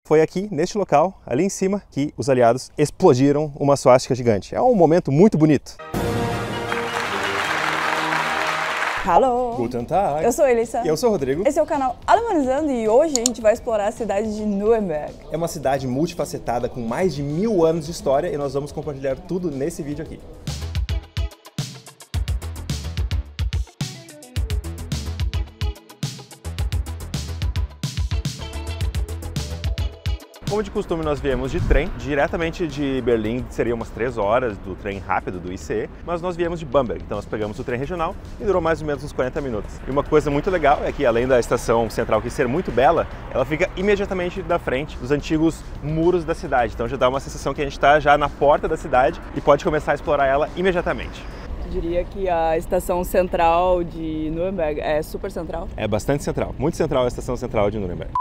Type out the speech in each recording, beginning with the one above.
Foi aqui, neste local, ali em cima, que os aliados explodiram uma suástica gigante. É um momento muito bonito. Alô! Guten Tag! Eu sou a Elissa. E eu sou o Rodrigo. Esse é o canal Alemanizando e hoje a gente vai explorar a cidade de Nuremberg. É uma cidade multifacetada com mais de 1000 anos de história e nós vamos compartilhar tudo nesse vídeo aqui. Como de costume, nós viemos de trem, diretamente de Berlim, seria umas 3 horas do trem rápido do ICE, mas nós viemos de Bamberg, então nós pegamos o trem regional e durou mais ou menos uns 40 minutos. E uma coisa muito legal é que, além da estação central que ser muito bela, ela fica imediatamente da frente dos antigos muros da cidade, então já dá uma sensação que a gente está já na porta da cidade e pode começar a explorar ela imediatamente. Eu diria que a estação central de Nuremberg é super central? É bastante central, muito central a estação central de Nuremberg.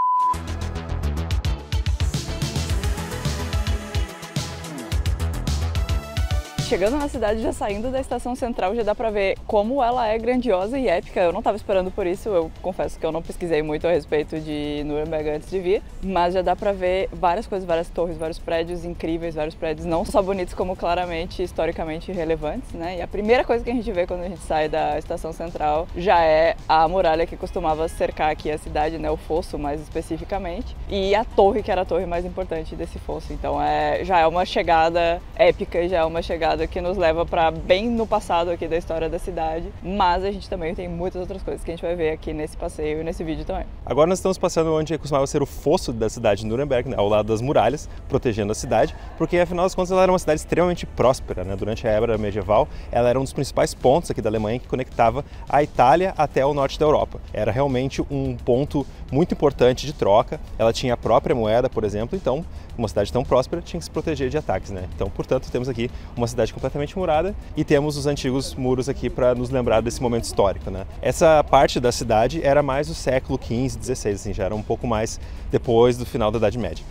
Chegando na cidade, já saindo da estação central, já dá pra ver como ela é grandiosa e épica. Eu não estava esperando por isso, eu confesso que eu não pesquisei muito a respeito de Nuremberg antes de vir, mas já dá pra ver várias coisas, várias torres, vários prédios incríveis, vários prédios não só bonitos como claramente historicamente relevantes, né? E a primeira coisa que a gente vê quando a gente sai da estação central já é a muralha que costumava cercar aqui a cidade, né? O fosso mais especificamente, e a torre que era a torre mais importante desse fosso. Então já é uma chegada épica, já é uma chegada que nos leva para bem no passado aqui da história da cidade, mas a gente também tem muitas outras coisas que a gente vai ver aqui nesse passeio e nesse vídeo também. Agora nós estamos passando onde costumava ser o fosso da cidade de Nuremberg, né, ao lado das muralhas, protegendo a cidade, porque afinal das contas ela era uma cidade extremamente próspera, né? Durante a era medieval ela era um dos principais pontos aqui da Alemanha que conectava a Itália até o norte da Europa. Era realmente um ponto muito importante de troca, ela tinha a própria moeda, por exemplo, então uma cidade tão próspera tinha que se proteger de ataques, né? Então, portanto, temos aqui uma cidade completamente murada e temos os antigos muros aqui para nos lembrar desse momento histórico, né? Essa parte da cidade era mais do século XV, XVI, assim, já era um pouco mais depois do final da Idade Média.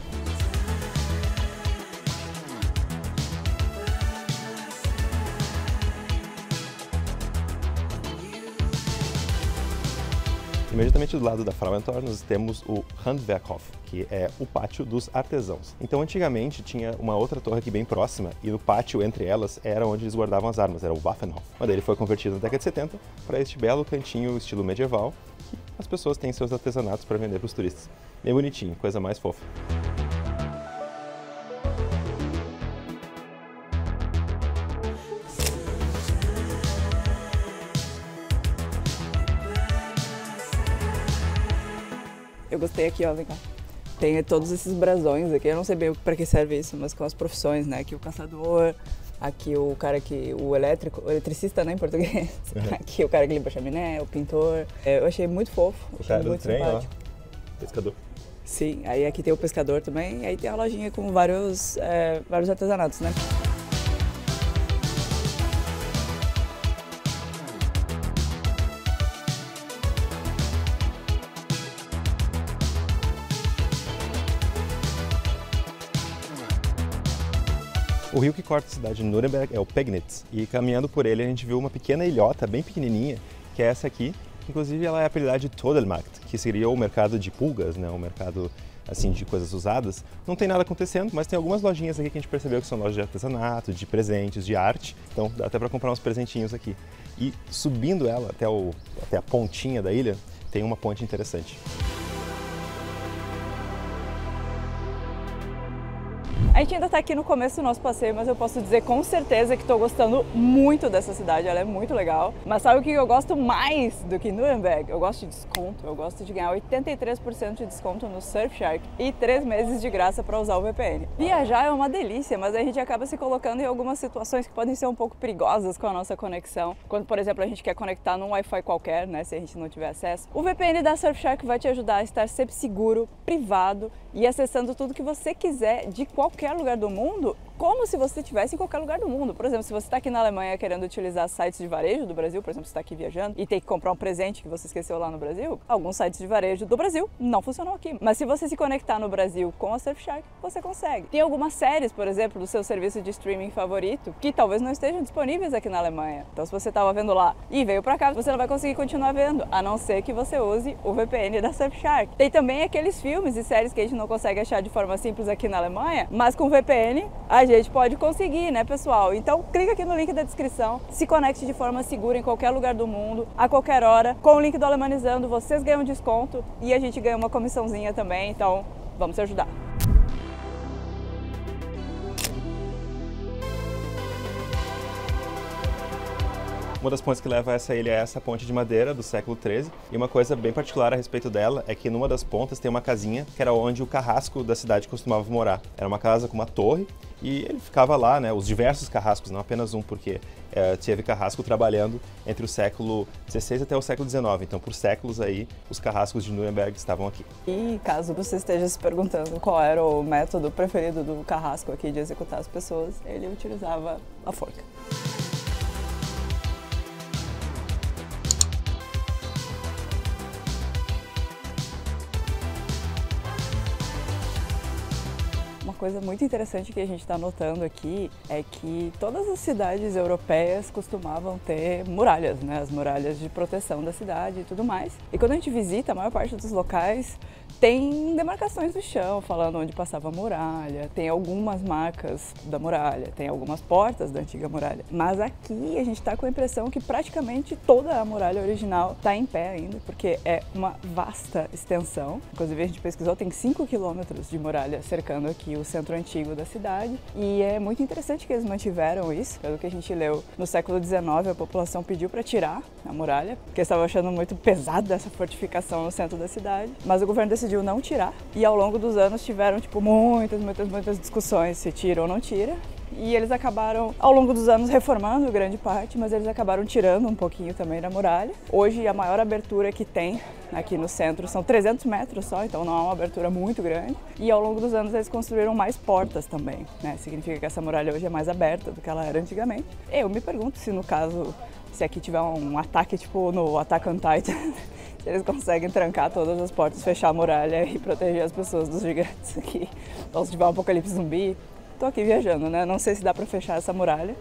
Imediatamente do lado da Frauentor nós temos o Handwerkhof, que é o pátio dos artesãos. Então antigamente tinha uma outra torre aqui bem próxima e no pátio entre elas era onde eles guardavam as armas, era o Waffenhof. Mas ele foi convertido na década de 70 para este belo cantinho estilo medieval que as pessoas têm seus artesanatos para vender para os turistas. Bem bonitinho, coisa mais fofa. Eu gostei aqui, ó, vem cá. Tem todos esses brasões aqui, eu não sei bem para que serve isso, mas com as profissões, né? Aqui o caçador, aqui o cara que, o eletricista, né, em português. Aqui o cara que limpa a chaminé, o pintor. Eu achei muito fofo, achei muito simpático. Ó, pescador. Sim, aí aqui tem o pescador também, e aí tem a lojinha com vários artesanatos, né? O rio que corta a cidade de Nuremberg é o Pegnitz, e caminhando por ele a gente viu uma pequena ilhota bem pequenininha, que é essa aqui, que inclusive ela é apelidada de Todelmarkt, que seria o mercado de pulgas, né, o mercado assim de coisas usadas. Não tem nada acontecendo, mas tem algumas lojinhas aqui que a gente percebeu que são lojas de artesanato, de presentes, de arte, então dá até para comprar uns presentinhos aqui. E subindo ela até a pontinha da ilha, tem uma ponte interessante. A gente ainda está aqui no começo do nosso passeio, mas eu posso dizer com certeza que estou gostando muito dessa cidade, ela é muito legal. Mas sabe o que eu gosto mais do que Nuremberg? Eu gosto de desconto, eu gosto de ganhar 83% de desconto no Surfshark e 3 meses de graça para usar o VPN. Viajar é uma delícia, mas a gente acaba se colocando em algumas situações que podem ser um pouco perigosas com a nossa conexão. Quando, por exemplo, a gente quer conectar num Wi-Fi qualquer, né, se a gente não tiver acesso. O VPN da Surfshark vai te ajudar a estar sempre seguro, privado e acessando tudo que você quiser de qualquer lugar do mundo como se você estivesse em qualquer lugar do mundo. Por exemplo, se você está aqui na Alemanha querendo utilizar sites de varejo do Brasil, por exemplo, você está aqui viajando e tem que comprar um presente que você esqueceu lá no Brasil, alguns sites de varejo do Brasil não funcionam aqui. Mas se você se conectar no Brasil com a Surfshark, você consegue. Tem algumas séries, por exemplo, do seu serviço de streaming favorito, que talvez não estejam disponíveis aqui na Alemanha. Então, se você estava vendo lá e veio para cá, você não vai conseguir continuar vendo, a não ser que você use o VPN da Surfshark. Tem também aqueles filmes e séries que a gente não consegue achar de forma simples aqui na Alemanha, mas com VPN a gente pode conseguir, né, pessoal? Então, clica aqui no link da descrição, se conecte de forma segura em qualquer lugar do mundo, a qualquer hora. Com o link do Alemanizando, vocês ganham desconto e a gente ganha uma comissãozinha também, então vamos se ajudar. Uma das pontes que leva a essa ilha é essa ponte de madeira do século XIII. E uma coisa bem particular a respeito dela é que numa das pontas tem uma casinha que era onde o carrasco da cidade costumava morar. Era uma casa com uma torre e ele ficava lá, né, os diversos carrascos, não apenas um, porque teve carrasco trabalhando entre o século XVI até o século XIX. Então, por séculos aí, os carrascos de Nuremberg estavam aqui. E caso você esteja se perguntando qual era o método preferido do carrasco aqui de executar as pessoas, ele utilizava a forca. Uma coisa muito interessante que a gente está notando aqui é que todas as cidades europeias costumavam ter muralhas, né? As muralhas de proteção da cidade e tudo mais. E quando a gente visita, a maior parte dos locais tem demarcações no chão falando onde passava a muralha, tem algumas marcas da muralha, tem algumas portas da antiga muralha. Mas aqui a gente está com a impressão que praticamente toda a muralha original está em pé ainda, porque é uma vasta extensão. Inclusive a gente pesquisou, tem 5 quilômetros de muralha cercando aqui o centro antigo da cidade. E é muito interessante que eles mantiveram isso. Pelo que a gente leu, no século XIX a população pediu para tirar a muralha, porque estavam achando muito pesada essa fortificação no centro da cidade. Mas o governo decidiu não tirar, e ao longo dos anos tiveram muitas discussões se tira ou não tira, e eles acabaram ao longo dos anos reformando grande parte, mas eles acabaram tirando um pouquinho também da muralha. Hoje a maior abertura que tem aqui no centro são 300 metros só, então não é uma abertura muito grande, e ao longo dos anos eles construíram mais portas também, né? Significa que essa muralha hoje é mais aberta do que ela era antigamente. Eu me pergunto se no caso, se aqui tiver um ataque tipo no Attack on Titan, eles conseguem trancar todas as portas, fechar a muralha e proteger as pessoas dos gigantes aqui. Então, se tiver um apocalipse zumbi, tô aqui viajando, né? Não sei se dá para fechar essa muralha,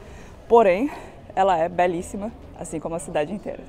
porém, ela é belíssima, assim como a cidade inteira.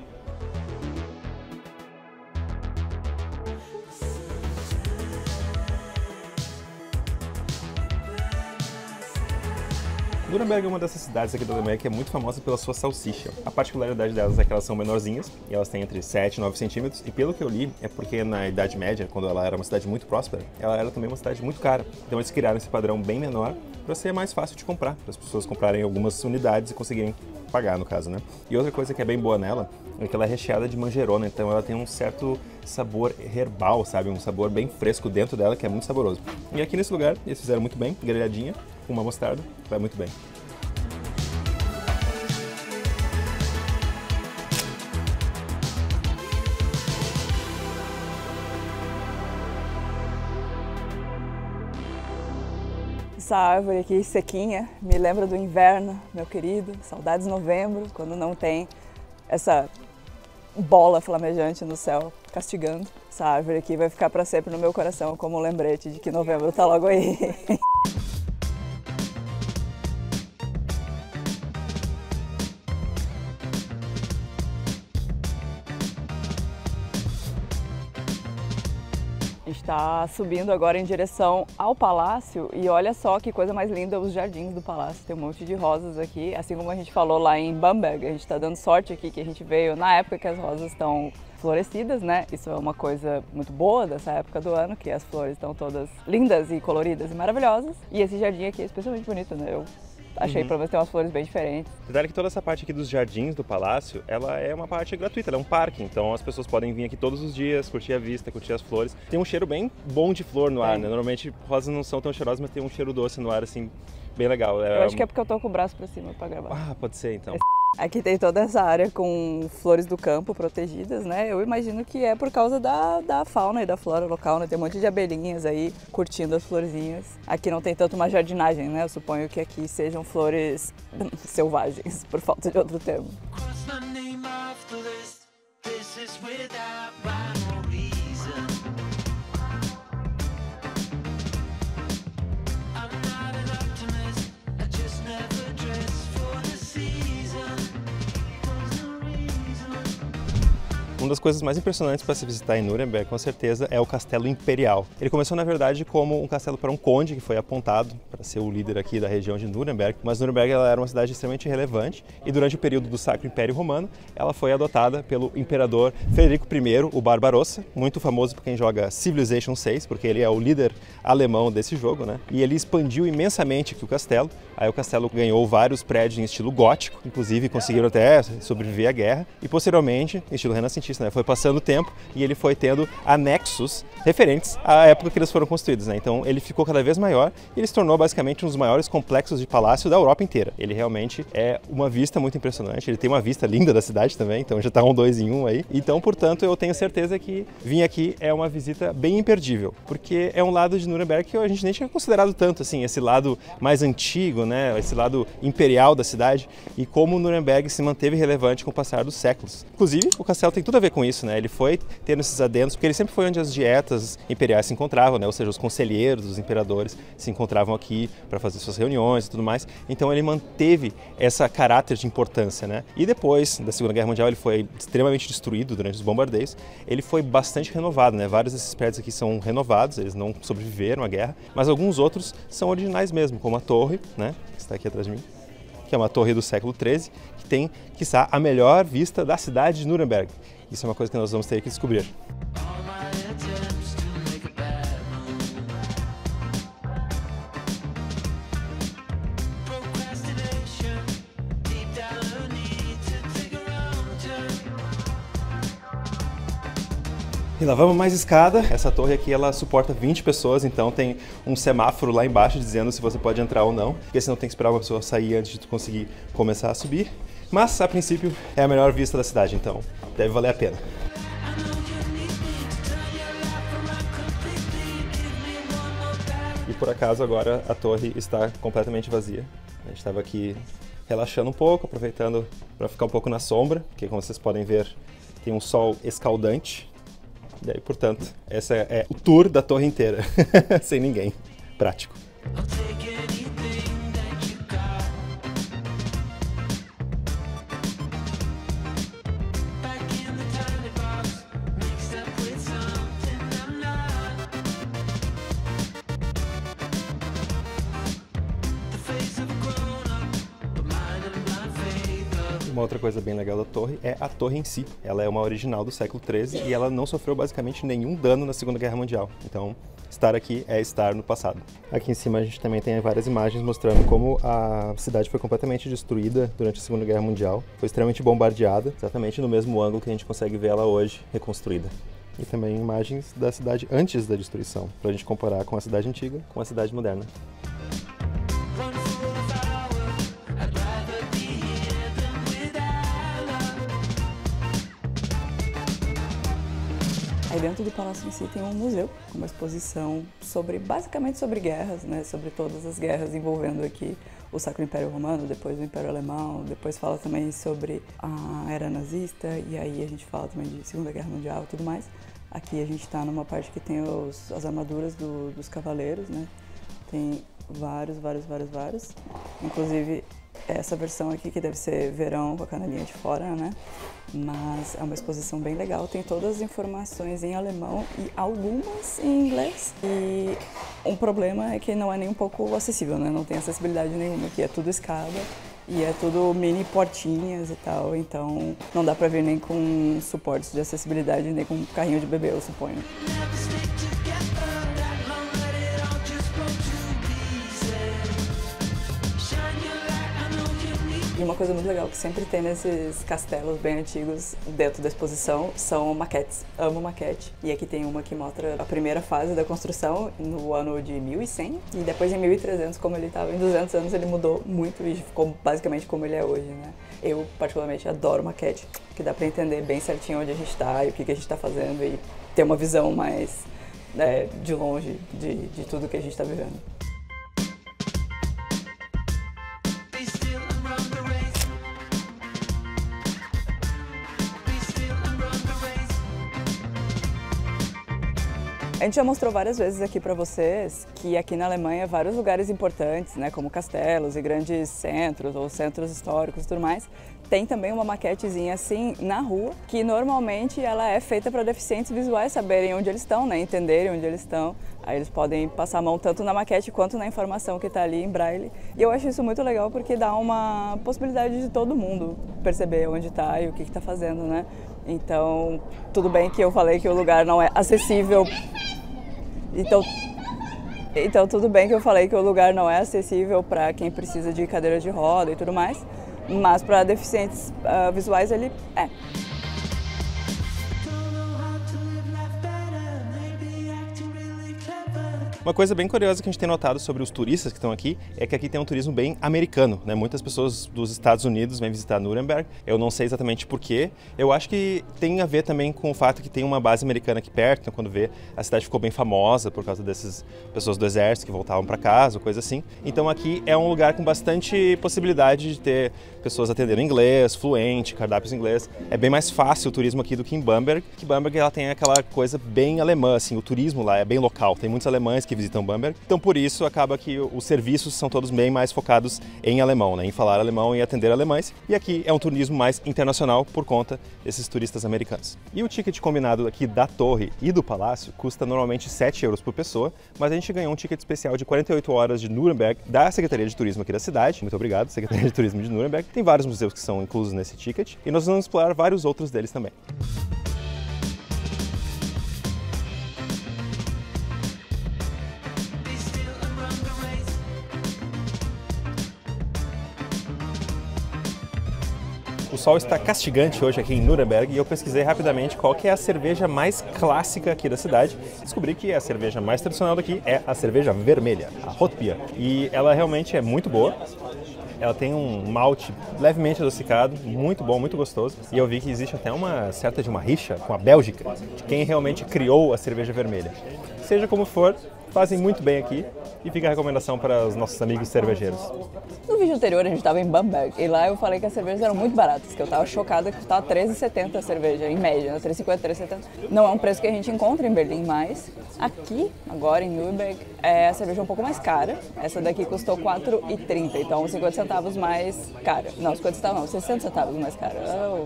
Nuremberg é uma dessas cidades aqui da Alemanha que é muito famosa pela sua salsicha. A particularidade delas é que elas são menorzinhas, e elas têm entre 7 e 9 centímetros, e pelo que eu li, é porque na Idade Média, quando ela era uma cidade muito próspera, ela era também uma cidade muito cara. Então eles criaram esse padrão bem menor para ser mais fácil de comprar, para as pessoas comprarem algumas unidades e conseguirem pagar, no caso, né? E outra coisa que é bem boa nela é que ela é recheada de manjerona, então ela tem um certo sabor herbal, sabe? Um sabor bem fresco dentro dela, que é muito saboroso. E aqui nesse lugar, eles fizeram muito bem, grelhadinha, com uma mostarda, vai muito bem. Essa árvore aqui sequinha me lembra do inverno, meu querido. Saudades de novembro, quando não tem essa bola flamejante no céu castigando. Essa árvore aqui vai ficar para sempre no meu coração como um lembrete de que novembro tá logo aí. A gente está subindo agora em direção ao palácio e olha só que coisa mais linda, os jardins do palácio. Tem um monte de rosas aqui, assim como a gente falou lá em Bamberg. A gente está dando sorte aqui que a gente veio na época que as rosas estão florescidas, né? Isso é uma coisa muito boa dessa época do ano, que as flores estão todas lindas e coloridas e maravilhosas. E esse jardim aqui é especialmente bonito, né? Eu achei pelo menos tem umas flores bem diferentes. Detalhe que toda essa parte aqui dos jardins do palácio, ela é uma parte gratuita, ela é um parque, então as pessoas podem vir aqui todos os dias, curtir a vista, curtir as flores. Tem um cheiro bem bom de flor no ar, né? Normalmente rosas não são tão cheirosas, mas tem um cheiro doce no ar, assim, bem legal. Eu acho que é porque eu tô com o braço pra cima pra gravar. Ah, pode ser então. Aqui tem toda essa área com flores do campo protegidas, né? Eu imagino que é por causa da fauna e da flora local, né? Tem um monte de abelhinhas aí curtindo as florzinhas. Aqui não tem tanto uma jardinagem, né? Eu suponho que aqui sejam flores selvagens, por falta de outro termo. Uma das coisas mais impressionantes para se visitar em Nuremberg, com certeza, é o Castelo Imperial. Ele começou, na verdade, como um castelo para um conde, que foi apontado para ser o líder aqui da região de Nuremberg, mas Nuremberg ela era uma cidade extremamente relevante e durante o período do Sacro Império Romano, ela foi adotada pelo imperador Frederico I, o Barbarossa, muito famoso por quem joga Civilization 6, porque ele é o líder alemão desse jogo, né? E ele expandiu imensamente aqui o castelo. Aí o castelo ganhou vários prédios em estilo gótico, inclusive conseguiram até sobreviver à guerra, e posteriormente, em estilo renascentista, né? Foi passando o tempo e ele foi tendo anexos referentes à época que eles foram construídos, né? Então ele ficou cada vez maior e ele se tornou basicamente um dos maiores complexos de palácio da Europa inteira. Ele realmente é uma vista muito impressionante, ele tem uma vista linda da cidade também, então já está um 2 em 1 aí. Então, portanto, eu tenho certeza que vir aqui é uma visita bem imperdível, porque é um lado de Nuremberg que a gente nem tinha considerado tanto, assim, esse lado mais antigo, né? Esse lado imperial da cidade e como Nuremberg se manteve relevante com o passar dos séculos. Inclusive, o castelo tem tudo a ver com isso, né? Ele foi tendo esses adendos, porque ele sempre foi onde as dietas imperiais se encontravam, né? Ou seja, os conselheiros dos imperadores se encontravam aqui para fazer suas reuniões e tudo mais. Então ele manteve essa caráter de importância, né? E depois da Segunda Guerra Mundial ele foi extremamente destruído durante os bombardeios. Ele foi bastante renovado, né? Vários desses prédios aqui são renovados, eles não sobreviveram à guerra, mas alguns outros são originais mesmo, como a torre, né? Que está aqui atrás de mim, que é uma torre do século XIII, que tem, quiçá, a melhor vista da cidade de Nuremberg. Isso é uma coisa que nós vamos ter que descobrir. E lá vamos mais escada. Essa torre aqui ela suporta 20 pessoas, então tem um semáforo lá embaixo dizendo se você pode entrar ou não, porque senão tem que esperar uma pessoa sair antes de tu conseguir começar a subir. Mas, a princípio, é a melhor vista da cidade, então deve valer a pena. E por acaso agora a torre está completamente vazia. A gente estava aqui relaxando um pouco, aproveitando para ficar um pouco na sombra, porque como vocês podem ver tem um sol escaldante. E aí, portanto, esse é o tour da torre inteira, sem ninguém. Prático. Uma outra coisa bem legal da torre é a torre em si. Ela é uma original do século XIII e ela não sofreu basicamente nenhum dano na Segunda Guerra Mundial. Então, estar aqui é estar no passado. Aqui em cima a gente também tem várias imagens mostrando como a cidade foi completamente destruída durante a Segunda Guerra Mundial. Foi extremamente bombardeada, exatamente no mesmo ângulo que a gente consegue ver ela hoje, reconstruída. E também imagens da cidade antes da destruição, para a gente comparar com a cidade antiga com a cidade moderna. Aí dentro do palácio em si tem um museu, uma exposição basicamente sobre guerras, né? Sobre todas as guerras envolvendo aqui o Sacro Império Romano, depois o Império Alemão, depois fala também sobre a era nazista e aí a gente fala também de Segunda Guerra Mundial e tudo mais. Aqui a gente está numa parte que tem as armaduras dos cavaleiros, né? Tem vários. Inclusive essa versão aqui que deve ser verão com a canelinha de fora, né? Mas é uma exposição bem legal, tem todas as informações em alemão e algumas em inglês. E um problema é que não é nem um pouco acessível, né? Não tem acessibilidade nenhuma, aqui é tudo escada e é tudo mini portinhas e tal, então não dá pra vir nem com suportes de acessibilidade, nem com carrinho de bebê, eu suponho. E uma coisa muito legal que sempre tem nesses castelos bem antigos dentro da exposição são maquetes. Amo maquete. E aqui tem uma que mostra a primeira fase da construção no ano de 1100 e depois em 1300, como ele estava em 200 anos, ele mudou muito e ficou basicamente como ele é hoje, né? Eu particularmente adoro maquete, que dá para entender bem certinho onde a gente está e o que a gente está fazendo e ter uma visão mais de longe de tudo que a gente está vivendo. A gente já mostrou várias vezes aqui para vocês que aqui na Alemanha vários lugares importantes, né, como castelos e grandes centros ou centros históricos e tudo mais, tem também uma maquetezinha assim na rua, que normalmente ela é feita para deficientes visuais saberem onde eles estão, né, entenderem onde eles estão. Aí eles podem passar a mão tanto na maquete quanto na informação que está ali em braille. E eu acho isso muito legal porque dá uma possibilidade de todo mundo perceber onde está e o que está fazendo, né? Então, tudo bem que eu falei que o lugar não é acessível. Então tudo bem que eu falei que o lugar não é acessível para quem precisa de cadeira de roda e tudo mais, mas para deficientes visuais ele é. Uma coisa bem curiosa que a gente tem notado sobre os turistas que estão aqui é que aqui tem um turismo bem americano, né? Muitas pessoas dos Estados Unidos vêm visitar Nuremberg. Eu não sei exatamente porquê. Eu acho que tem a ver também com o fato que tem uma base americana aqui perto. Então, quando vê, a cidade ficou bem famosa por causa dessas pessoas do exército que voltavam para casa, coisa assim. Então, aqui é um lugar com bastante possibilidade de ter pessoas atendendo inglês, fluente, cardápios em inglês. É bem mais fácil o turismo aqui do que em Bamberg. Que Bamberg ela tem aquela coisa bem alemã, assim, o turismo lá é bem local. Tem muitos alemães que visitam Bamberg. Então, por isso, acaba que os serviços são todos bem mais focados em alemão, né? Em falar alemão e atender alemães. E aqui é um turismo mais internacional por conta desses turistas americanos. E o ticket combinado aqui da torre e do palácio custa normalmente 7 euros por pessoa, mas a gente ganhou um ticket especial de 48 horas de Nuremberg da Secretaria de Turismo aqui da cidade. Muito obrigado, Secretaria de Turismo de Nuremberg. Tem vários museus que são inclusos nesse ticket e nós vamos explorar vários outros deles também. O sol está castigante hoje aqui em Nuremberg e eu pesquisei rapidamente qual que é a cerveja mais clássica aqui da cidade. Descobri que a cerveja mais tradicional daqui é a cerveja vermelha, a Rotbier. E ela realmente é muito boa. Ela tem um malte levemente adocicado, muito bom, muito gostoso. E eu vi que existe até uma rixa com a Bélgica, de quem realmente criou a cerveja vermelha. Seja como for, fazem muito bem aqui e fica a recomendação para os nossos amigos cervejeiros. No vídeo anterior a gente estava em Bamberg e lá eu falei que as cervejas eram muito baratas, que eu estava chocada que custava R$13,70 a cerveja, em média, né? R$3,50, R$3,70. Não é um preço que a gente encontra em Berlim, mas aqui, agora em Nuremberg, a cerveja é um pouco mais cara. Essa daqui custou R$4,30, então 50 centavos mais cara. Não, 50 centavos não, 60 centavos mais cara.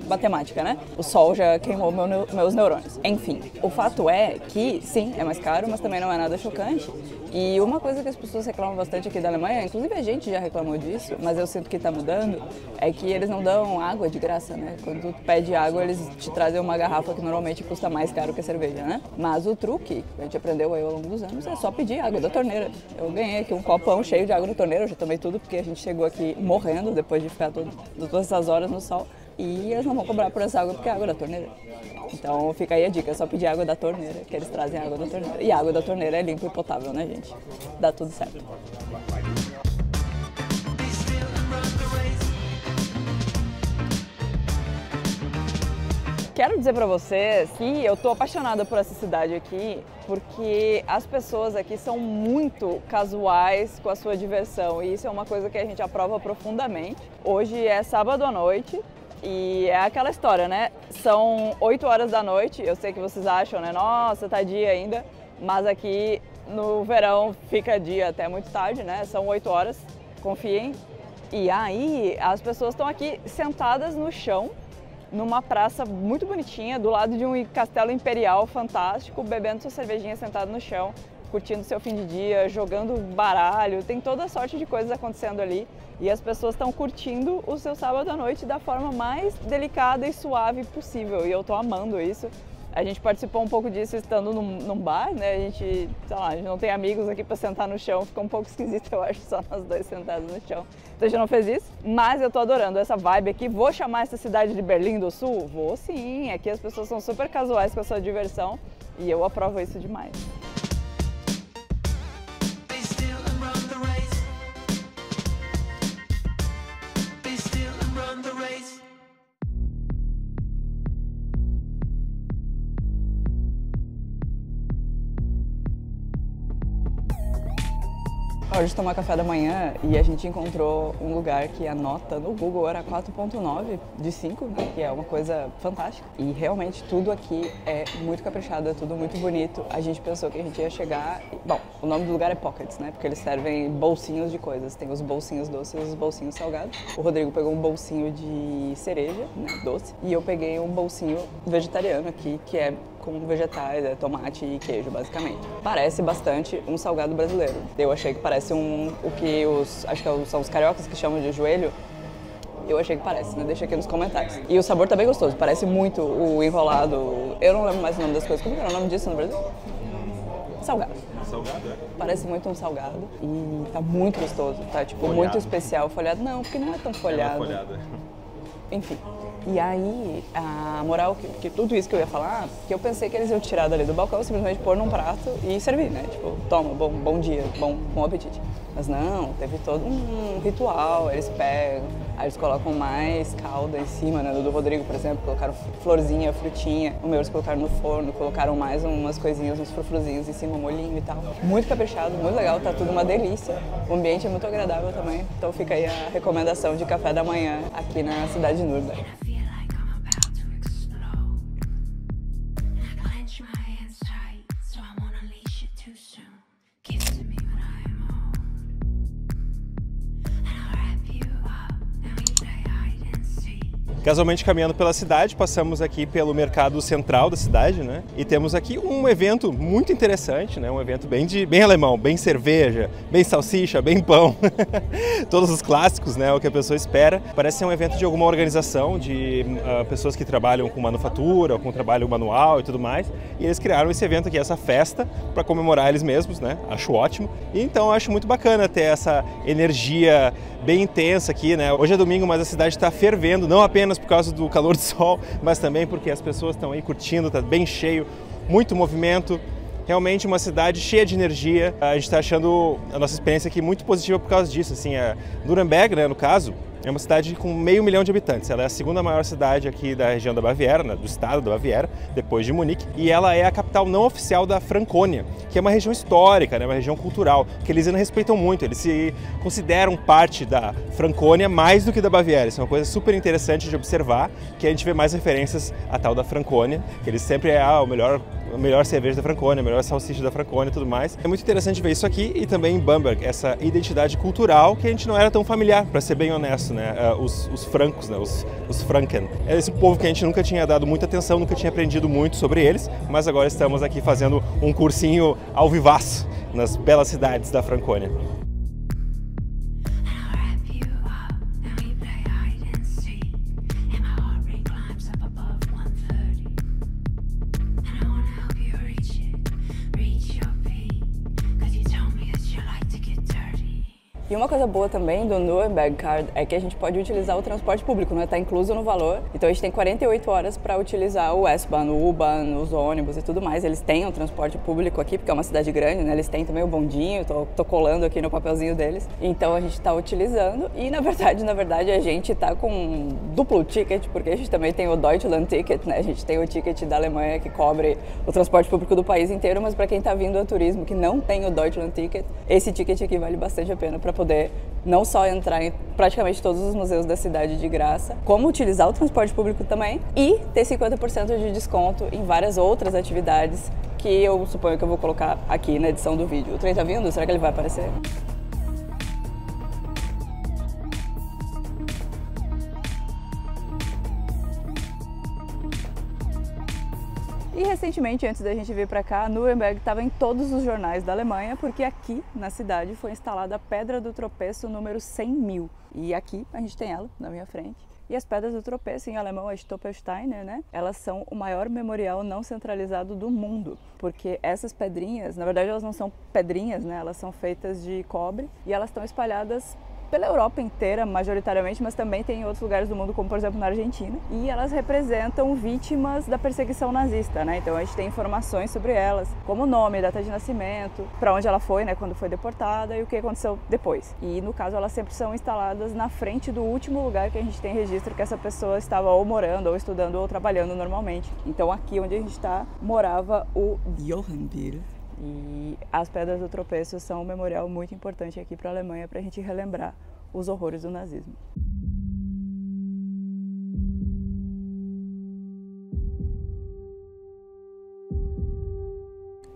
Matemática, né? O sol já queimou meus neurônios. Enfim, o fato é que, sim, é mais caro, mas também não é nada chocante. E uma coisa que as pessoas reclamam bastante aqui da Alemanha, inclusive a gente já reclamou disso, mas eu sinto que está mudando, é que eles não dão água de graça, né? Quando tu pede água, eles te trazem uma garrafa que normalmente custa mais caro que a cerveja, né? Mas o truque, que a gente aprendeu aí ao longo dos anos, é só pedir água da torneira. Eu ganhei aqui um copão cheio de água da torneira, eu já tomei tudo porque a gente chegou aqui morrendo depois de ficar todas essas horas no sol. E eles não vão cobrar por essa água porque é água da torneira. Então fica aí a dica, é só pedir água da torneira, que eles trazem água da torneira. E a água da torneira é limpa e potável, né, gente? Dá tudo certo. Quero dizer pra vocês que eu tô apaixonada por essa cidade aqui, porque as pessoas aqui são muito casuais com a sua diversão e isso é uma coisa que a gente aprova profundamente. Hoje é sábado à noite. E é aquela história, né? São 8 horas da noite, eu sei que vocês acham, né? Nossa, tá dia ainda, mas aqui no verão fica dia até muito tarde, né? São 8 horas, confiem. E aí as pessoas estão aqui sentadas no chão, numa praça muito bonitinha, do lado de um castelo imperial fantástico, bebendo sua cervejinha sentado no chão, curtindo seu fim de dia, jogando baralho, tem toda sorte de coisas acontecendo ali. E as pessoas estão curtindo o seu sábado à noite da forma mais delicada e suave possível. E eu tô amando isso, A gente participou um pouco disso estando num bar, né? A gente, sei lá, a gente não tem amigos aqui para sentar no chão, fica um pouco esquisito, eu acho, só nós dois sentados no chão. Então a gente não fez isso, mas eu tô adorando essa vibe aqui. Vou chamar essa cidade de Berlim do Sul? Vou sim, aqui as pessoas são super casuais com a sua diversão e eu aprovo isso demais. Hora de tomar café da manhã e a gente encontrou um lugar que a nota no Google era 4.9 de 5, né? Que é uma coisa fantástica. E realmente tudo aqui é muito caprichado, é tudo muito bonito. A gente pensou que a gente ia chegar... Bom, o nome do lugar é Pockets, né? Porque eles servem bolsinhos de coisas. Tem os bolsinhos doces e os bolsinhos salgados. O Rodrigo pegou um bolsinho de cereja, né? Doce. E eu peguei um bolsinho vegetariano aqui, que é com vegetais, tomate e queijo, basicamente. Parece bastante um salgado brasileiro. Eu achei que parece o que acho que são os cariocas que chamam de joelho. Eu achei que parece, né? Deixa aqui nos comentários. E o sabor tá bem gostoso, parece muito o enrolado. Eu não lembro mais o nome das coisas. Como era o nome disso no Brasil? Salgado. Salgado, é? Parece muito um salgado e tá muito gostoso, tá tipo Folhado. muito especial. Folhado não, porque não é tão folhado. Não é folhado. Enfim. E aí, a moral que tudo isso que eu ia falar, que eu pensei que eles iam tirar dali do balcão, simplesmente pôr num prato e servir, né? Tipo, toma, bom dia, bom apetite. Mas não, teve todo um ritual, eles pegam, aí eles colocam mais calda em cima, né? Do Rodrigo, por exemplo, colocaram florzinha, frutinha, o meu eles colocaram no forno, colocaram mais umas coisinhas, uns frufruzinhos em cima, molhinho e tal. Muito caprichado, muito legal, tá tudo uma delícia. O ambiente é muito agradável também, então fica aí a recomendação de café da manhã aqui na cidade de Nuremberg. Casualmente caminhando pela cidade, passamos aqui pelo mercado central da cidade, né? E temos aqui um evento muito interessante, né? Um evento bem alemão, bem cerveja, bem salsicha, bem pão. Todos os clássicos, né? O que a pessoa espera. Parece ser um evento de alguma organização, de pessoas que trabalham com manufatura, ou com trabalho manual e tudo mais. E eles criaram esse evento aqui, essa festa, para comemorar eles mesmos, né? Acho ótimo. E então acho muito bacana ter essa energia bem intensa aqui, né? Hoje é domingo, mas a cidade está fervendo, não apenas por causa do calor do sol, mas também porque as pessoas estão aí curtindo, está bem cheio, muito movimento, realmente uma cidade cheia de energia. A gente está achando a nossa experiência aqui muito positiva por causa disso, assim, Nuremberg, né, no caso, é uma cidade com 500 mil de habitantes. Ela é a segunda maior cidade aqui da região da Baviera, né, do estado da Baviera, depois de Munique. E ela é a capital não oficial da Francônia, que é uma região histórica, né, uma região cultural, que eles ainda respeitam muito. Eles se consideram parte da Francônia mais do que da Baviera. Isso é uma coisa super interessante de observar, que a gente vê mais referências à tal da Francônia, que eles sempre a melhor cerveja da Francônia, a melhor salsicha da Francônia e tudo mais. É muito interessante ver isso aqui e também em Bamberg, essa identidade cultural que a gente não era tão familiar, para ser bem honesto, né? Os francos, né? Os Franken. É esse povo que a gente nunca tinha dado muita atenção, nunca tinha aprendido muito sobre eles, mas agora estamos aqui fazendo um cursinho ao vivaço nas belas cidades da Francônia. E uma coisa boa também do Nuremberg Card é que a gente pode utilizar o transporte público, né? Está incluso no valor. Então a gente tem 48 horas para utilizar o S-Bahn, o U-Bahn, os ônibus e tudo mais. Eles têm o transporte público aqui, porque é uma cidade grande, né? Eles têm também o bondinho, tô colando aqui no papelzinho deles. Então a gente está utilizando e na verdade a gente está com duplo ticket, porque a gente também tem o Deutschland Ticket, né? A gente tem o ticket da Alemanha que cobre o transporte público do país inteiro, mas para quem está vindo a turismo que não tem o Deutschland Ticket, esse ticket aqui vale bastante a pena para poder não só entrar em praticamente todos os museus da cidade de graça, como utilizar o transporte público também e ter 50% de desconto em várias outras atividades que eu suponho que eu vou colocar aqui na edição do vídeo. O trem tá vindo? Será que ele vai aparecer? E recentemente, antes da gente vir para cá, Nuremberg estava em todos os jornais da Alemanha, porque aqui na cidade foi instalada a Pedra do Tropeço número 100.000. E aqui a gente tem ela na minha frente. E as pedras do tropeço, em alemão é Stolpersteine, né? Elas são o maior memorial não centralizado do mundo, porque essas pedrinhas, na verdade elas não são pedrinhas, né? Elas são feitas de cobre e elas estão espalhadas pela Europa inteira, majoritariamente, mas também tem em outros lugares do mundo, como por exemplo na Argentina. E elas representam vítimas da perseguição nazista, né? Então a gente tem informações sobre elas, como o nome, data de nascimento, para onde ela foi, né, quando foi deportada e o que aconteceu depois. E no caso elas sempre são instaladas na frente do último lugar que a gente tem registro que essa pessoa estava ou morando, ou estudando, ou trabalhando normalmente. Então aqui onde a gente está, morava o Johann Biel. E as Pedras do Tropeço são um memorial muito importante aqui para a Alemanha para a gente relembrar os horrores do nazismo.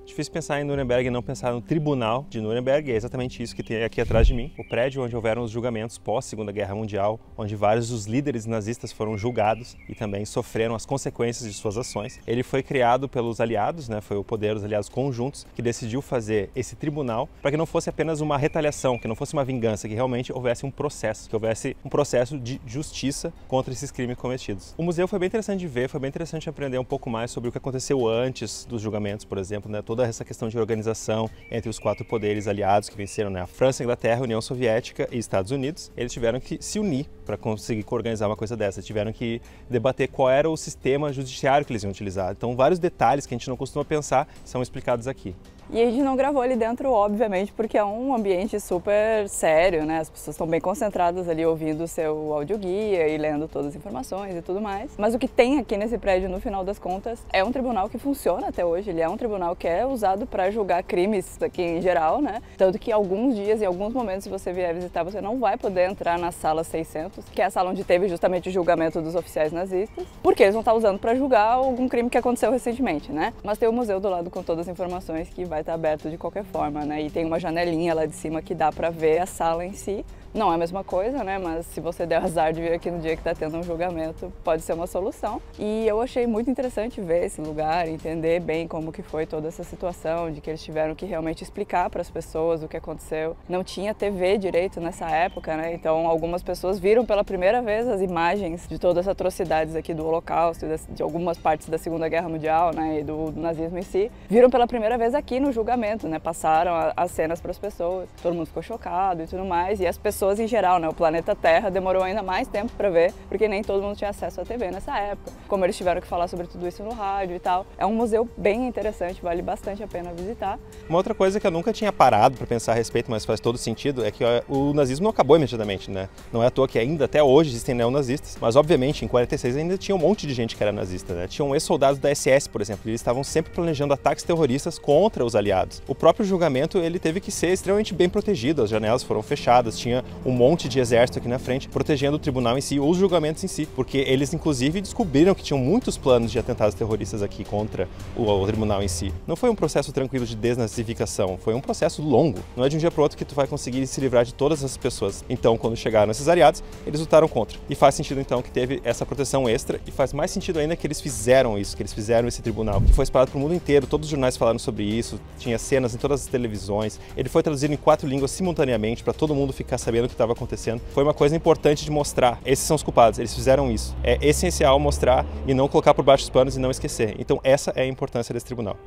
Difícil pensar em Nuremberg e não pensar no Tribunal de Nuremberg, é exatamente isso que tem aqui atrás de mim. O prédio onde houveram os julgamentos pós-Segunda Guerra Mundial, onde vários dos líderes nazistas foram julgados e também sofreram as consequências de suas ações. Ele foi criado pelos aliados, né? Foi o poder dos aliados conjuntos que decidiu fazer esse tribunal para que não fosse apenas uma retaliação, que não fosse uma vingança, que realmente houvesse um processo, que houvesse um processo de justiça contra esses crimes cometidos. O museu foi bem interessante de ver, foi bem interessante aprender um pouco mais sobre o que aconteceu antes dos julgamentos, por exemplo, né? Toda essa questão de organização entre os quatro poderes aliados que venceram, né? A França, a Inglaterra, a União Soviética e Estados Unidos. Eles tiveram que se unir para conseguir organizar uma coisa dessa. Tiveram que debater qual era o sistema judiciário que eles iam utilizar. Então, vários detalhes que a gente não costuma pensar são explicados aqui. E a gente não gravou ali dentro, obviamente, porque é um ambiente super sério, né? As pessoas estão bem concentradas ali ouvindo o seu audioguia e lendo todas as informações e tudo mais. Mas o que tem aqui nesse prédio, no final das contas, é um tribunal que funciona até hoje. Ele é um tribunal que é usado para julgar crimes aqui em geral, né? Tanto que alguns dias, em alguns momentos, se você vier visitar, você não vai poder entrar na sala 600, que é a sala onde teve justamente o julgamento dos oficiais nazistas, porque eles vão estar usando para julgar algum crime que aconteceu recentemente, né? Mas tem o museu do lado com todas as informações que vai estar aberto de qualquer forma, né? E tem uma janelinha lá de cima que dá para ver a sala em si. Não é a mesma coisa, né? Mas se você der o azar de vir aqui no dia que está tendo um julgamento, pode ser uma solução. E eu achei muito interessante ver esse lugar, entender bem como que foi toda essa situação, de que eles tiveram que realmente explicar para as pessoas o que aconteceu. Não tinha TV direito nessa época, né? Então algumas pessoas viram pela primeira vez as imagens de todas as atrocidades aqui do Holocausto, de algumas partes da Segunda Guerra Mundial, né? E do nazismo em si. Viram pela primeira vez aqui no julgamento, né? Passaram as cenas para as pessoas. Todo mundo ficou chocado e tudo mais. E as pessoas em geral, né? O planeta Terra demorou ainda mais tempo para ver, porque nem todo mundo tinha acesso à TV nessa época. Como eles tiveram que falar sobre tudo isso no rádio e tal. É um museu bem interessante, vale bastante a pena visitar. Uma outra coisa que eu nunca tinha parado para pensar a respeito, mas faz todo sentido, é que o nazismo não acabou imediatamente, né? Não é à toa que ainda até hoje existem neonazistas, mas obviamente em 46 ainda tinha um monte de gente que era nazista, né? Tinham ex-soldados da SS, por exemplo, e eles estavam sempre planejando ataques terroristas contra os aliados. O próprio julgamento, ele teve que ser extremamente bem protegido, as janelas foram fechadas, tinha um monte de exército aqui na frente, protegendo o tribunal em si, ou os julgamentos em si, porque eles inclusive descobriram que tinham muitos planos de atentados terroristas aqui contra o tribunal em si. Não foi um processo tranquilo de desnazificação, foi um processo longo. Não é de um dia para o outro que tu vai conseguir se livrar de todas essas pessoas. Então, quando chegaram esses aliados, eles lutaram contra. E faz sentido então que teve essa proteção extra, e faz mais sentido ainda que eles fizeram isso, que eles fizeram esse tribunal, que foi espalhado para o mundo inteiro, todos os jornais falaram sobre isso, tinha cenas em todas as televisões, ele foi traduzido em 4 línguas simultaneamente para todo mundo ficar sabendo o que estava acontecendo. Foi uma coisa importante de mostrar. Esses são os culpados, eles fizeram isso. É essencial mostrar e não colocar por baixo dos panos e não esquecer. Então essa é a importância desse tribunal.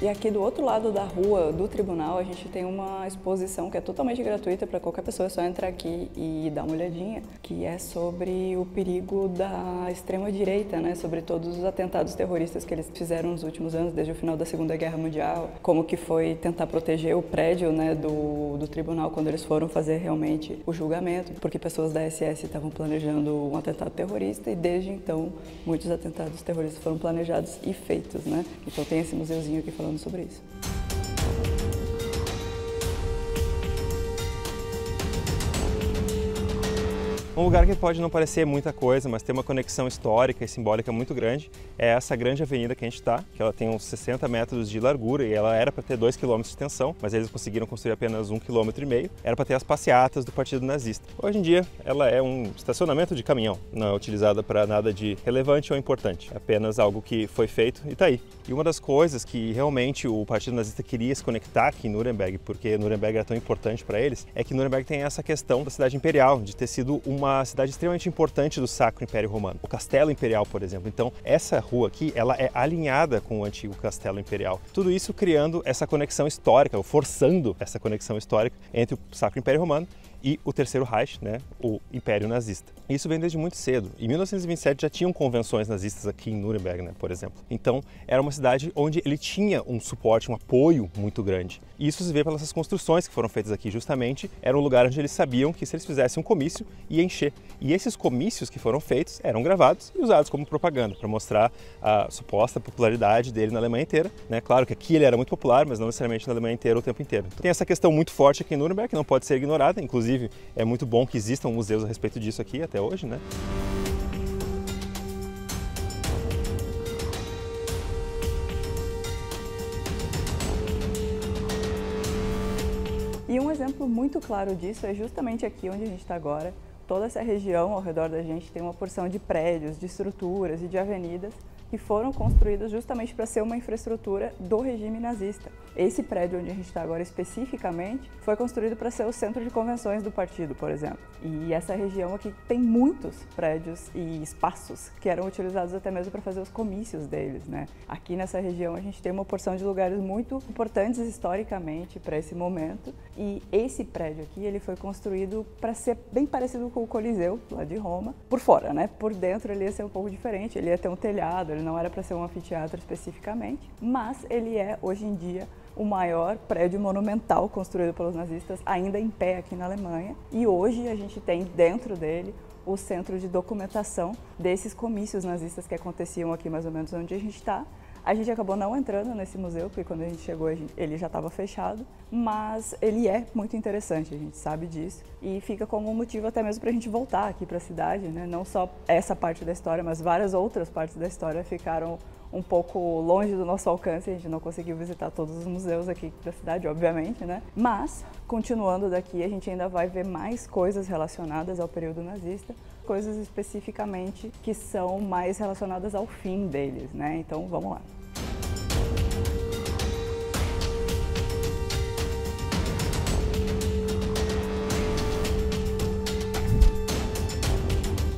E aqui do outro lado da rua do tribunal a gente tem uma exposição que é totalmente gratuita para qualquer pessoa, é só entrar aqui e dar uma olhadinha, que é sobre o perigo da extrema-direita, né? Sobre todos os atentados terroristas que eles fizeram nos últimos anos, desde o final da Segunda Guerra Mundial, como que foi tentar proteger o prédio, né, do tribunal quando eles foram fazer realmente o julgamento, porque pessoas da SS estavam planejando um atentado terrorista e desde então muitos atentados terroristas foram planejados e feitos, né? Então tem esse museuzinho aqui falando sobre isso. Um lugar que pode não parecer muita coisa, mas tem uma conexão histórica e simbólica muito grande, é essa grande avenida que a gente está, que ela tem uns 60 metros de largura e ela era para ter 2 km de extensão, mas eles conseguiram construir apenas 1,5 km. Era para ter as passeatas do Partido Nazista. Hoje em dia, ela é um estacionamento de caminhão, não é utilizada para nada de relevante ou importante, é apenas algo que foi feito e está aí. E uma das coisas que realmente o Partido Nazista queria se conectar aqui em Nuremberg, porque Nuremberg era tão importante para eles, é que Nuremberg tem essa questão da cidade imperial, de ter sido uma cidade extremamente importante do Sacro Império Romano. O Castelo Imperial, por exemplo. Então, essa rua aqui, ela é alinhada com o antigo Castelo Imperial. Tudo isso criando essa conexão histórica, ou forçando essa conexão histórica entre o Sacro Império Romano e o Terceiro Reich, né, o Império Nazista. Isso vem desde muito cedo. Em 1927 já tinham convenções nazistas aqui em Nuremberg, né, por exemplo. Então, era uma cidade onde ele tinha um suporte, um apoio muito grande. E isso se vê pelas construções que foram feitas aqui, justamente. Era um lugar onde eles sabiam que se eles fizessem um comício, ia encher. E esses comícios que foram feitos eram gravados e usados como propaganda, para mostrar a suposta popularidade dele na Alemanha inteira, né? Claro que aqui ele era muito popular, mas não necessariamente na Alemanha inteira o tempo inteiro. Então, tem essa questão muito forte aqui em Nuremberg, que não pode ser ignorada. Inclusive, é muito bom que existam museus a respeito disso aqui até hoje, né? E um exemplo muito claro disso é justamente aqui onde a gente está agora. Toda essa região ao redor da gente tem uma porção de prédios, de estruturas e de avenidas que foram construídas justamente para ser uma infraestrutura do regime nazista. Esse prédio onde a gente está agora especificamente foi construído para ser o centro de convenções do partido, por exemplo. E essa região aqui tem muitos prédios e espaços que eram utilizados até mesmo para fazer os comícios deles, né? Aqui nessa região a gente tem uma porção de lugares muito importantes historicamente para esse momento. E esse prédio aqui ele foi construído para ser bem parecido com o Coliseu, lá de Roma, por fora, né? Por dentro ele ia ser um pouco diferente, ele ia ter um telhado, ele não era para ser um anfiteatro especificamente, mas ele é, hoje em dia, o maior prédio monumental construído pelos nazistas, ainda em pé aqui na Alemanha. E hoje a gente tem dentro dele o centro de documentação desses comícios nazistas que aconteciam aqui mais ou menos onde a gente está. A gente acabou não entrando nesse museu, porque quando a gente chegou ele já estava fechado, mas ele é muito interessante, a gente sabe disso, e fica como um motivo até mesmo para a gente voltar aqui para a cidade, né? Não só essa parte da história, mas várias outras partes da história ficaram um pouco longe do nosso alcance, a gente não conseguiu visitar todos os museus aqui da cidade, obviamente, né? Mas, continuando daqui, a gente ainda vai ver mais coisas relacionadas ao período nazista, coisas especificamente que são mais relacionadas ao fim deles, né? Então, vamos lá.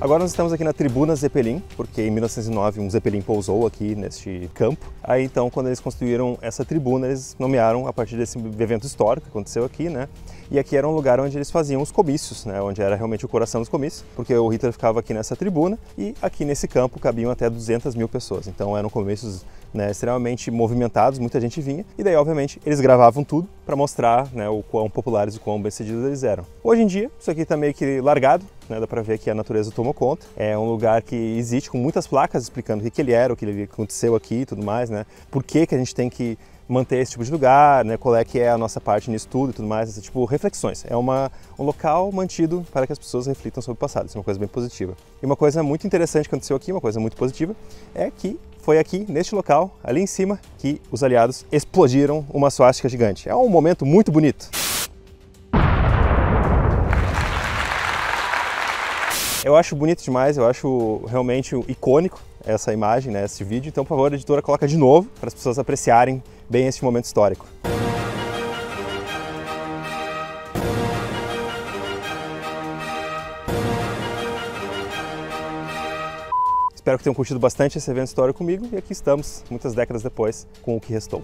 Agora nós estamos aqui na Tribuna Zeppelin, porque em 1909 um Zeppelin pousou aqui neste campo. Aí então, quando eles construíram essa tribuna, eles nomearam a partir desse evento histórico que aconteceu aqui, né? E aqui era um lugar onde eles faziam os comícios, né? Onde era realmente o coração dos comícios, porque o Hitler ficava aqui nessa tribuna e aqui nesse campo cabiam até 200 mil pessoas. Então eram comícios, né, extremamente movimentados, muita gente vinha. E daí, obviamente, eles gravavam tudo para mostrar, né, o quão populares e o quão bem-sucedidos eles eram. Hoje em dia, isso aqui está meio que largado, né? Dá para ver que a natureza tomou conta. É um lugar que existe com muitas placas explicando o que ele era, o que ele aconteceu aqui e tudo mais, né? Por que a gente tem que manter esse tipo de lugar, né? Qual é que é a nossa parte nisso tudo e tudo mais, esse tipo reflexões. É um local mantido para que as pessoas reflitam sobre o passado, isso é uma coisa bem positiva. E uma coisa muito interessante que aconteceu aqui, uma coisa muito positiva, é que foi aqui, neste local, ali em cima, que os aliados explodiram uma suástica gigante. É um momento muito bonito. Eu acho bonito demais, eu acho realmente icônico essa imagem, né, esse vídeo. Então, por favor, a editora coloca de novo para as pessoas apreciarem bem este momento histórico. Espero que tenham curtido bastante esse evento histórico comigo e aqui estamos, muitas décadas depois, com o que restou.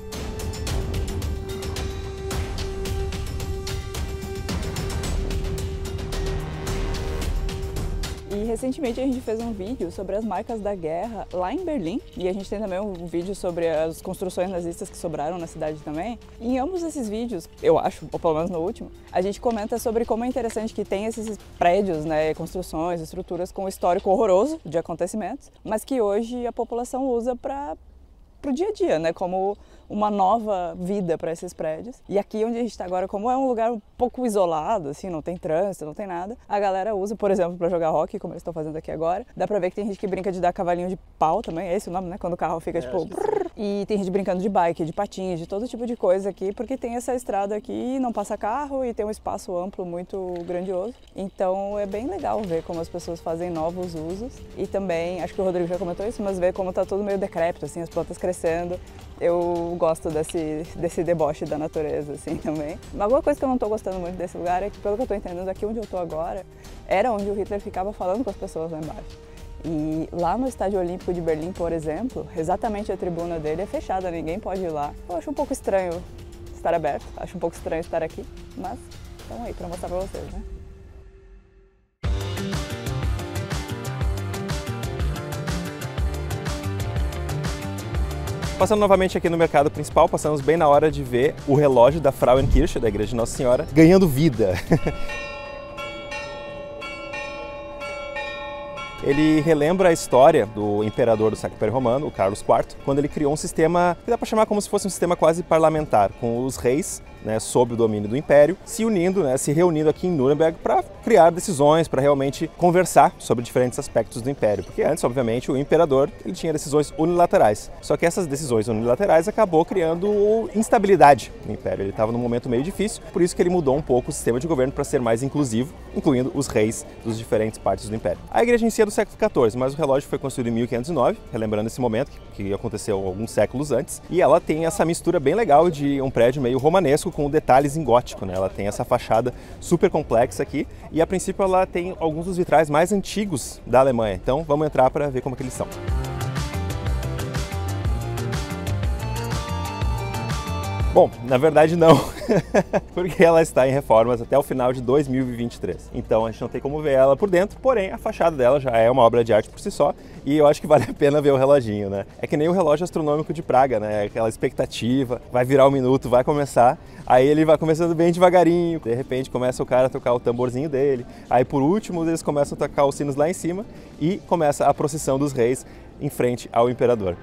E recentemente a gente fez um vídeo sobre as marcas da guerra lá em Berlim, e a gente tem também um vídeo sobre as construções nazistas que sobraram na cidade também. E em ambos esses vídeos, eu acho, ou pelo menos no último, a gente comenta sobre como é interessante que tem esses prédios, né, construções, estruturas com histórico horroroso de acontecimentos, mas que hoje a população usa para pro dia a dia, né? Como uma nova vida para esses prédios. E aqui onde a gente está agora, como é um lugar um pouco isolado, assim, não tem trânsito, não tem nada, a galera usa, por exemplo, para jogar hockey, como eles estão fazendo aqui agora. Dá pra ver que tem gente que brinca de dar cavalinho de pau também, é esse o nome, né? Quando o carro fica tipo... Brrr, e tem gente brincando de bike, de patins, de todo tipo de coisa aqui, porque tem essa estrada aqui, não passa carro e tem um espaço amplo muito grandioso. Então é bem legal ver como as pessoas fazem novos usos. E também, acho que o Rodrigo já comentou isso, mas ver como tá tudo meio decrépito, assim, as plantas crescendo. Eu gosto desse deboche da natureza, assim, também. Alguma coisa que eu não tô gostando muito desse lugar é que, pelo que eu tô entendendo, aqui onde eu tô agora, era onde o Hitler ficava falando com as pessoas lá embaixo. E lá no Estádio Olímpico de Berlim, por exemplo, exatamente a tribuna dele é fechada, ninguém pode ir lá. Eu acho um pouco estranho estar aberto, acho um pouco estranho estar aqui, mas estamos aí para mostrar para vocês, né? Passando novamente aqui no mercado principal, passamos bem na hora de ver o relógio da Frauenkirche, da Igreja de Nossa Senhora, ganhando vida. Ele relembra a história do imperador do Sacro Império Romano, o Carlos IV, quando ele criou um sistema que dá para chamar como se fosse um sistema quase parlamentar, com os reis, né, sob o domínio do Império, se unindo, né, se reunindo aqui em Nuremberg para criar decisões, para realmente conversar sobre diferentes aspectos do Império. Porque antes, obviamente, o imperador ele tinha decisões unilaterais. Só que essas decisões unilaterais acabou criando instabilidade no Império. Ele estava num momento meio difícil, por isso que ele mudou um pouco o sistema de governo para ser mais inclusivo, incluindo os reis dos diferentes partes do Império. A igreja em si é do século XIV, mas o relógio foi construído em 1509, relembrando esse momento que aconteceu alguns séculos antes, e ela tem essa mistura bem legal de um prédio meio romanesco com detalhes em gótico, né? Ela tem essa fachada super complexa aqui e a princípio ela tem alguns dos vitrais mais antigos da Alemanha. Então vamos entrar para ver como que eles são. Bom, na verdade não, porque ela está em reformas até o final de 2023. Então a gente não tem como ver ela por dentro, porém a fachada dela já é uma obra de arte por si só e eu acho que vale a pena ver o reloginho, né? É que nem o relógio astronômico de Praga, né? Aquela expectativa, vai virar um minuto, vai começar, aí ele vai começando bem devagarinho, de repente começa o cara a tocar o tamborzinho dele, aí por último eles começam a tocar os sinos lá em cima e começa a procissão dos reis em frente ao imperador.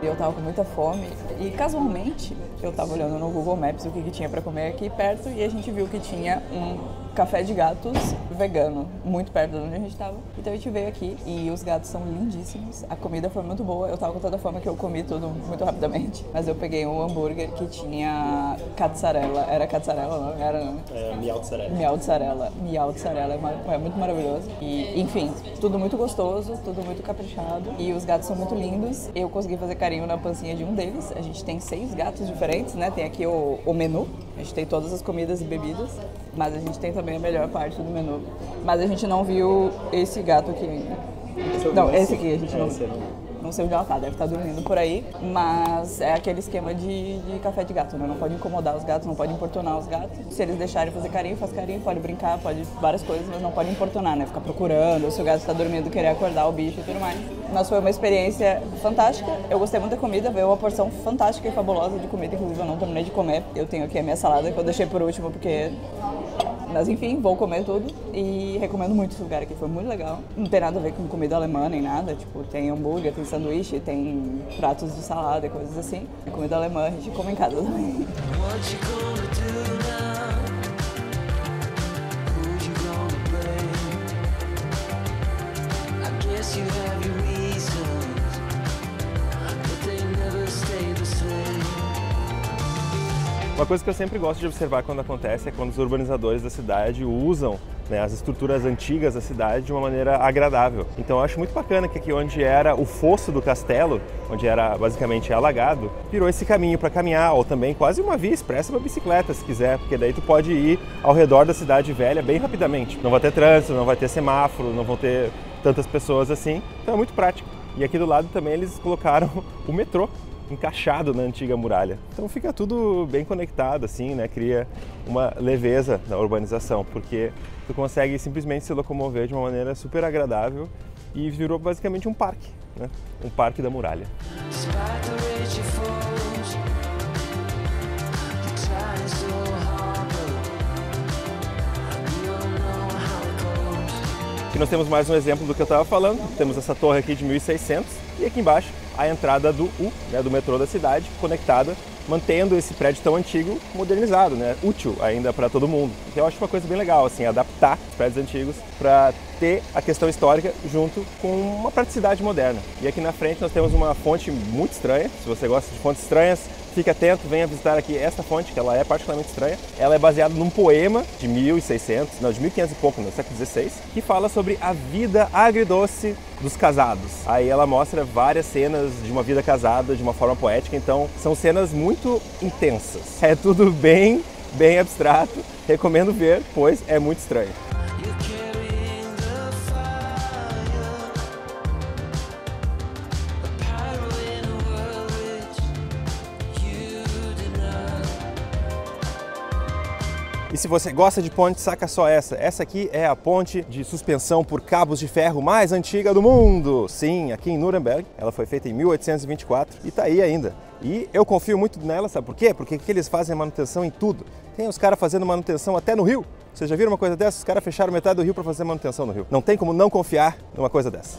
Eu tava com muita fome e casualmente eu tava olhando no Google Maps o que tinha para comer aqui perto e a gente viu que tinha um café de gatos vegano, muito perto de onde a gente tava. Então a gente veio aqui e os gatos são lindíssimos, a comida foi muito boa, eu tava com tanta fome que eu comi tudo muito rapidamente, mas eu peguei um hambúrguer que tinha catzarella, era catzarella não? Era não? É, miautzarella. Miautzarella é muito maravilhoso e enfim, tudo muito gostoso, tudo muito caprichado e os gatos são muito lindos. Eu consegui fazer carinho na pancinha de um deles, a gente tem 6 gatos diferentes, né? Tem aqui o menu, a gente tem todas as comidas e bebidas, mas a gente tem também a melhor parte do menu. Mas a gente não viu esse gato aqui ainda. Não, esse aqui a gente não sei onde ela tá, deve estar dormindo por aí, mas é aquele esquema de café de gato, né? Não pode incomodar os gatos, não pode importunar os gatos. Se eles deixarem fazer carinho, faz carinho, pode brincar, pode várias coisas, mas não pode importunar, né? Ficar procurando, se o gato está dormindo, querer acordar o bicho e tudo mais. Mas foi uma experiência fantástica, eu gostei muito da comida, veio uma porção fantástica e fabulosa de comida, inclusive eu não terminei de comer. Eu tenho aqui a minha salada que eu deixei por último porque... Mas enfim, vou comer tudo e recomendo muito esse lugar aqui, foi muito legal. Não tem nada a ver com comida alemã nem nada, tipo, tem hambúrguer, tem sanduíche, tem pratos de salada e coisas assim. A comida alemã a gente come em casa também. Uma coisa que eu sempre gosto de observar quando acontece é quando os urbanizadores da cidade usam, né, as estruturas antigas da cidade de uma maneira agradável. Então eu acho muito bacana que aqui onde era o fosso do castelo, onde era basicamente alagado, virou esse caminho para caminhar, ou também quase uma via expressa para bicicleta, se quiser, porque daí tu pode ir ao redor da cidade velha bem rapidamente. Não vai ter trânsito, não vai ter semáforo, não vão ter tantas pessoas assim, então é muito prático. E aqui do lado também eles colocaram o metrô, encaixado na antiga muralha. Então fica tudo bem conectado assim, né? Cria uma leveza na urbanização, porque tu consegue simplesmente se locomover de uma maneira super agradável e virou basicamente um parque, né? Um parque da muralha. nós temos mais um exemplo do que eu estava falando. Temos essa torre aqui de 1600 e aqui embaixo a entrada do U, né, do metrô da cidade, conectada, mantendo esse prédio tão antigo modernizado, né, útil ainda para todo mundo. Que eu acho uma coisa bem legal, assim, adaptar os prédios antigos para ter a questão histórica junto com uma praticidade moderna. E aqui na frente nós temos uma fonte muito estranha. Se você gosta de fontes estranhas, fique atento, venha visitar aqui esta fonte, que ela é particularmente estranha. Ela é baseada num poema de 1600, não, de 1500 e pouco, no século XVI, que fala sobre a vida agridoce dos casados. Aí ela mostra várias cenas de uma vida casada de uma forma poética, então são cenas muito intensas. É tudo bem abstrato, recomendo ver, pois é muito estranho. E se você gosta de ponte, saca só essa. Essa aqui é a ponte de suspensão por cabos de ferro mais antiga do mundo. Sim, aqui em Nuremberg. Ela foi feita em 1824 e tá aí ainda. E eu confio muito nela, sabe por quê? Porque aqui eles fazem manutenção em tudo. Tem os caras fazendo manutenção até no rio. Vocês já viram uma coisa dessa? Os caras fecharam metade do rio para fazer manutenção no rio. Não tem como não confiar numa coisa dessa.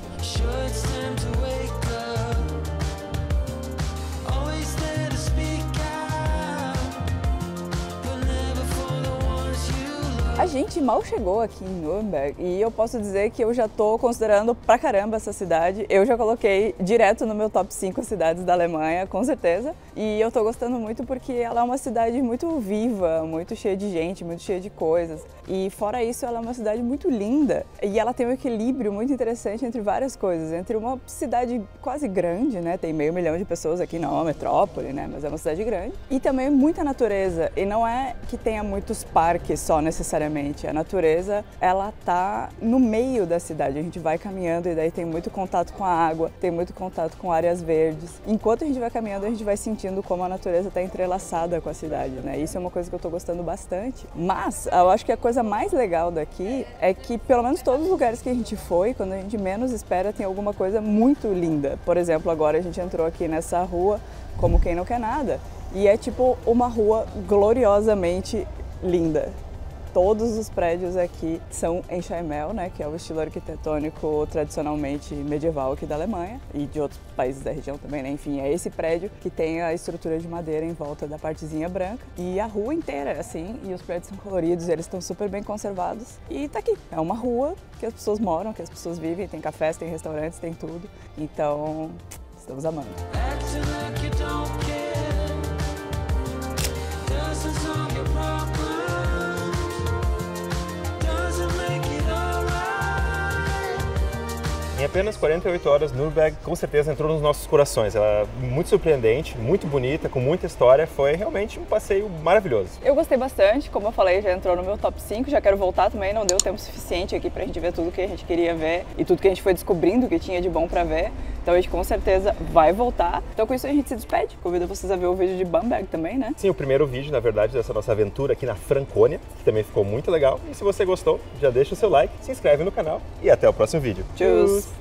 A gente mal chegou aqui em Nuremberg e eu posso dizer que eu já tô considerando pra caramba essa cidade. Eu já coloquei direto no meu top 5 cidades da Alemanha, com certeza. E eu tô gostando muito porque ela é uma cidade muito viva, muito cheia de gente, muito cheia de coisas. E fora isso, ela é uma cidade muito linda. E ela tem um equilíbrio muito interessante entre várias coisas. Entre uma cidade quase grande, né? Tem 500 mil de pessoas aqui, não é uma metrópole, né? Mas é uma cidade grande. E também muita natureza. E não é que tenha muitos parques só necessariamente. A natureza, ela tá no meio da cidade. A gente vai caminhando e daí tem muito contato com a água, tem muito contato com áreas verdes. Enquanto a gente vai caminhando, a gente vai sentindo como a natureza está entrelaçada com a cidade, né? Isso é uma coisa que eu tô gostando bastante. Mas eu acho que a coisa mais legal daqui é que, pelo menos todos os lugares que a gente foi, quando a gente menos espera, tem alguma coisa muito linda. Por exemplo, agora a gente entrou aqui nessa rua como quem não quer nada. E é tipo uma rua gloriosamente linda. Todos os prédios aqui são em Steinmeier, né, que é o estilo arquitetônico tradicionalmente medieval aqui da Alemanha e de outros países da região também, né? Enfim, é esse prédio que tem a estrutura de madeira em volta da partezinha branca e a rua inteira é assim, e os prédios são coloridos, eles estão super bem conservados e tá aqui. É uma rua que as pessoas moram, que as pessoas vivem, tem cafés, tem restaurantes, tem tudo. Então, estamos amando. Em apenas 48 horas, Nuremberg com certeza entrou nos nossos corações. Ela é muito surpreendente, muito bonita, com muita história. Foi realmente um passeio maravilhoso. Eu gostei bastante, como eu falei, já entrou no meu top 5. Já quero voltar também, não deu tempo suficiente aqui pra gente ver tudo que a gente queria ver e tudo que a gente foi descobrindo que tinha de bom pra ver. Então a gente com certeza vai voltar. Então com isso a gente se despede. Convido vocês a ver o vídeo de Bamberg também, né? Sim, o primeiro vídeo, na verdade, dessa nossa aventura aqui na Franconia, que também ficou muito legal. E se você gostou, já deixa o seu like, se inscreve no canal e até o próximo vídeo. Tchau!